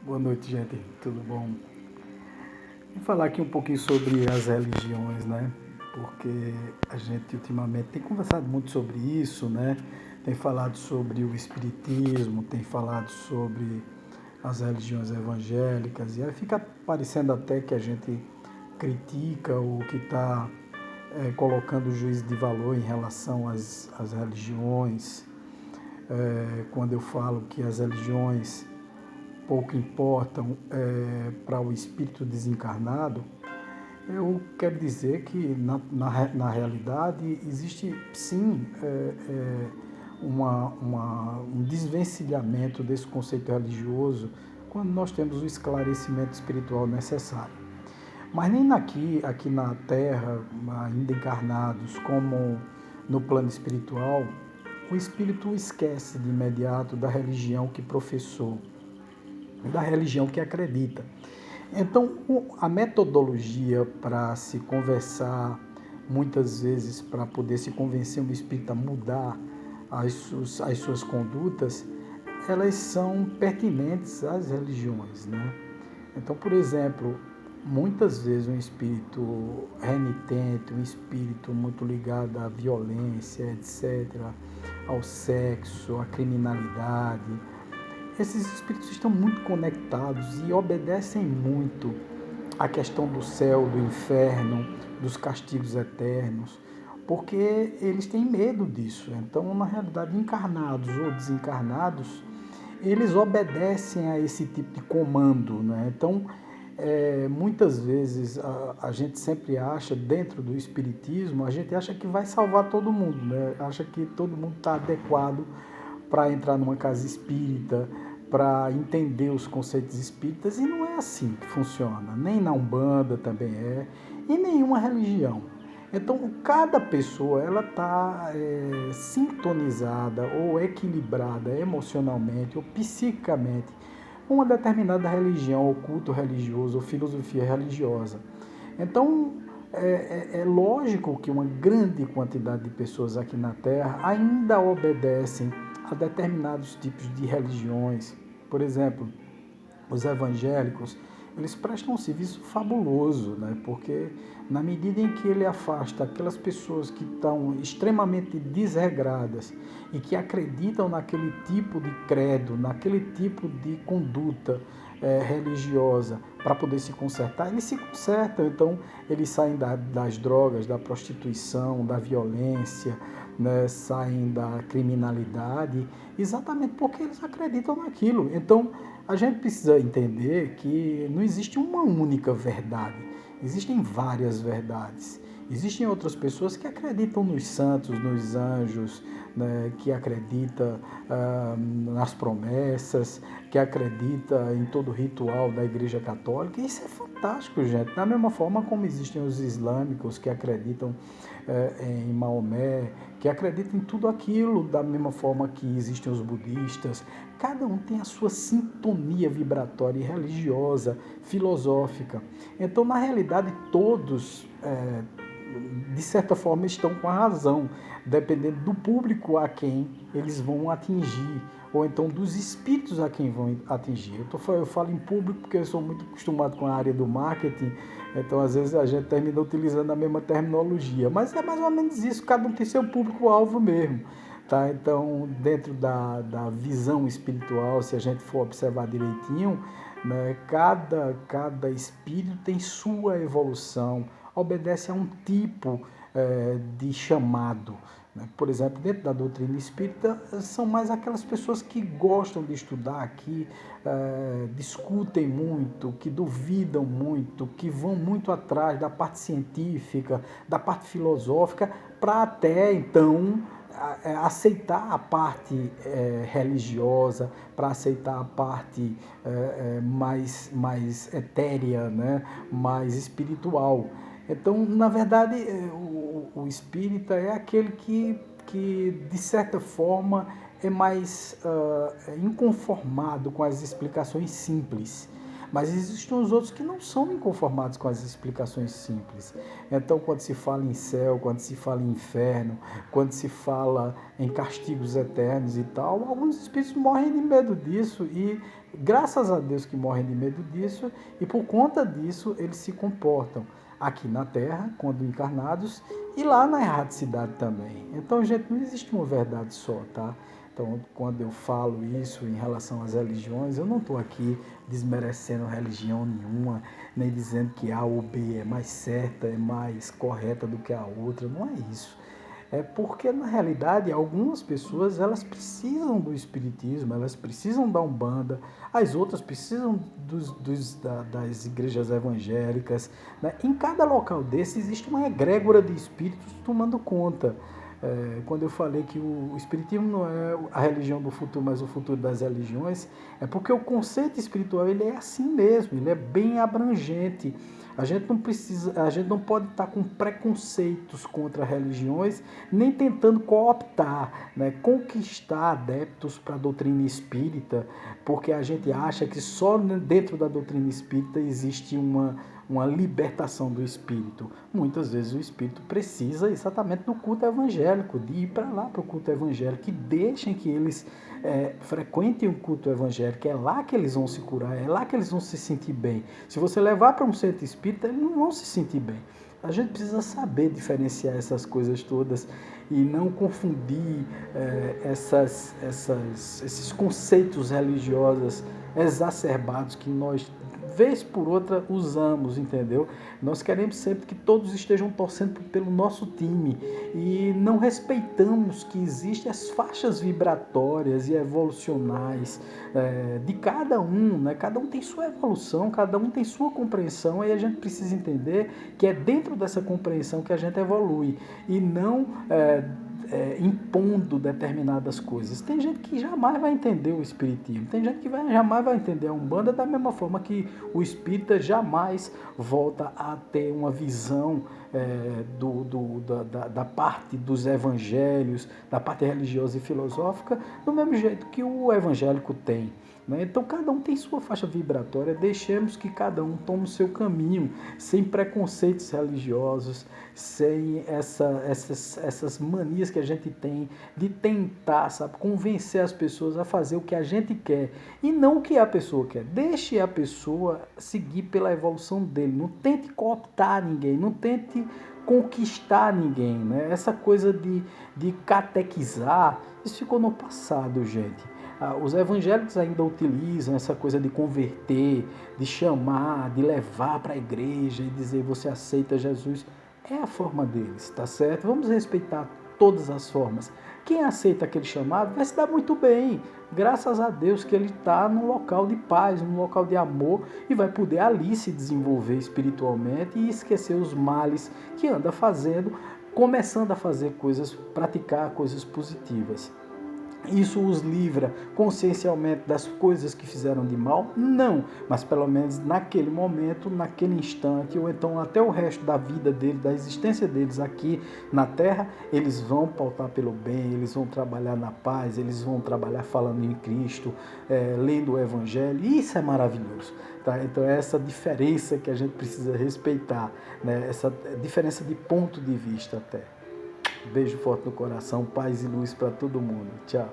Boa noite, gente. Tudo bom? Vou falar aqui um pouquinho sobre as religiões, né? Porque a gente ultimamente tem conversado muito sobre isso, né? Tem falado sobre o espiritismo, tem falado sobre as religiões evangélicas, e aí fica parecendo até que a gente critica o que está colocando o juízo de valor em relação às religiões. Quando eu falo que as religiões pouco importam para o espírito desencarnado, eu quero dizer que, na realidade, existe sim um desvencilhamento desse conceito religioso quando nós temos o esclarecimento espiritual necessário. Mas nem aqui na Terra, ainda encarnados, como no plano espiritual, o espírito esquece de imediato da religião que professou, da religião que acredita. Então, a metodologia para se conversar, muitas vezes para poder se convencer um espírito a mudar as suas condutas, elas são pertinentes às religiões, né? Então, por exemplo, muitas vezes um espírito renitente, um espírito muito ligado à violência, etc., ao sexo, à criminalidade, esses espíritos estão muito conectados e obedecem muito à questão do céu, do inferno, dos castigos eternos, porque eles têm medo disso. Então, na realidade, encarnados ou desencarnados, eles obedecem a esse tipo de comando, né? Então, muitas vezes a gente sempre acha, dentro do espiritismo, a gente acha que vai salvar todo mundo, né? Acha que todo mundo está adequado para entrar numa casa espírita, para entender os conceitos espíritas, e não é assim que funciona, nem na Umbanda também e nenhuma religião. Então, cada pessoa ela está sintonizada ou equilibrada emocionalmente ou psiquicamente com uma determinada religião, ou culto religioso, ou filosofia religiosa. Então, é lógico que uma grande quantidade de pessoas aqui na Terra ainda obedecem a determinados tipos de religiões. Por exemplo, os evangélicos, eles prestam um serviço fabuloso, né? Porque na medida em que ele afasta aquelas pessoas que estão extremamente desregradas e que acreditam naquele tipo de credo, naquele tipo de conduta religiosa para poder se consertar, eles se consertam. Então, eles saem das drogas, da prostituição, da violência, né? Saem da criminalidade, exatamente porque eles acreditam naquilo. Então, a gente precisa entender que não existe uma única verdade, existem várias verdades. Existem outras pessoas que acreditam nos santos, nos anjos, né, que acreditam nas promessas, que acreditam em todo o ritual da Igreja Católica. Isso é fantástico, gente. Da mesma forma como existem os islâmicos que acreditam em Maomé, que acreditam em tudo aquilo, da mesma forma que existem os budistas. Cada um tem a sua sintonia vibratória e religiosa, filosófica. Então, na realidade, todos, de certa forma, estão com a razão, dependendo do público a quem eles vão atingir, ou então dos espíritos a quem vão atingir. Eu falo em público porque eu sou muito acostumado com a área do marketing, então às vezes a gente termina utilizando a mesma terminologia, mas é mais ou menos isso, cada um tem seu público-alvo mesmo. Tá? Então, dentro da visão espiritual, se a gente for observar direitinho, né, cada espírito tem sua evolução, obedece a um tipo de chamado. Né? Por exemplo, dentro da doutrina espírita, são mais aquelas pessoas que gostam de estudar, que discutem muito, que duvidam muito, que vão muito atrás da parte científica, da parte filosófica, para até então aceitar a parte religiosa, para aceitar a parte mais etérea, né? Mais espiritual. Então, na verdade, o espírita é aquele que de certa forma, é mais inconformado com as explicações simples. Mas existem os outros que não são inconformados com as explicações simples. Então, quando se fala em céu, quando se fala em inferno, quando se fala em castigos eternos e tal, alguns espíritos morrem de medo disso e Graças a Deus que morrem de medo disso, e por conta disso eles se comportam aqui na Terra, quando encarnados, e lá na erradicidade também. Então, gente, não existe uma verdade só, tá? Então, quando eu falo isso em relação às religiões, eu não estou aqui desmerecendo religião nenhuma, nem dizendo que A ou B é mais certa, é mais correta do que a outra, não é isso. É porque, na realidade, algumas pessoas, elas precisam do espiritismo, elas precisam da Umbanda, as outras precisam das igrejas evangélicas, né? Em cada local desse existe uma egrégora de espíritos tomando conta. Quando eu falei que o espiritismo não é a religião do futuro, mas o futuro das religiões, é porque o conceito espiritual ele é assim mesmo, ele é bem abrangente. A gente não pode estar com preconceitos contra religiões, nem tentando cooptar, né, conquistar adeptos para a doutrina espírita, porque a gente acha que só dentro da doutrina espírita existe uma libertação do espírito. Muitas vezes o espírito precisa exatamente do culto evangélico, de ir para lá para o culto evangélico, e deixem que eles frequentem o culto evangélico, é lá que eles vão se curar, é lá que eles vão se sentir bem. Se você levar para um centro espírita, eles não vão se sentir bem. A gente precisa saber diferenciar essas coisas todas e não confundir esses conceitos religiosos exacerbados que nós, vez por outra, usamos, entendeu? Nós queremos sempre que todos estejam torcendo pelo nosso time e não respeitamos que existem as faixas vibratórias e evolucionais de cada um, né? Cada um tem sua evolução, cada um tem sua compreensão, e a gente precisa entender que é dentro dessa compreensão que a gente evolui e não impondo determinadas coisas. Tem gente que jamais vai entender o espiritismo, tem gente que jamais vai entender a Umbanda, da mesma forma que o espírita jamais volta a ter uma visão da parte dos evangelhos, da parte religiosa e filosófica, do mesmo jeito que o evangélico tem. Então, cada um tem sua faixa vibratória, deixemos que cada um tome o seu caminho, sem preconceitos religiosos, sem essas manias que a gente tem de tentar, sabe, convencer as pessoas a fazer o que a gente quer e não o que a pessoa quer. Deixe a pessoa seguir pela evolução dele, não tente cooptar ninguém, não tente conquistar ninguém, né? Essa coisa de catequizar, isso ficou no passado, gente. Os evangélicos ainda utilizam essa coisa de converter, de chamar, de levar para a igreja e dizer você aceita Jesus. É a forma deles, tá certo? Vamos respeitar todas as formas. Quem aceita aquele chamado vai se dar muito bem, graças a Deus que ele está num local de paz, num local de amor, e vai poder ali se desenvolver espiritualmente e esquecer os males que anda fazendo, começando a fazer coisas, praticar coisas positivas. Isso os livra consciencialmente das coisas que fizeram de mal? Não, mas pelo menos naquele momento, naquele instante, ou então até o resto da vida deles, da existência deles aqui na Terra, eles vão pautar pelo bem, eles vão trabalhar na paz, eles vão trabalhar falando em Cristo, lendo o Evangelho, e isso é maravilhoso. Tá? Então é essa diferença que a gente precisa respeitar, né? Essa diferença de ponto de vista até. Beijo forte no coração, paz e luz para todo mundo. Tchau.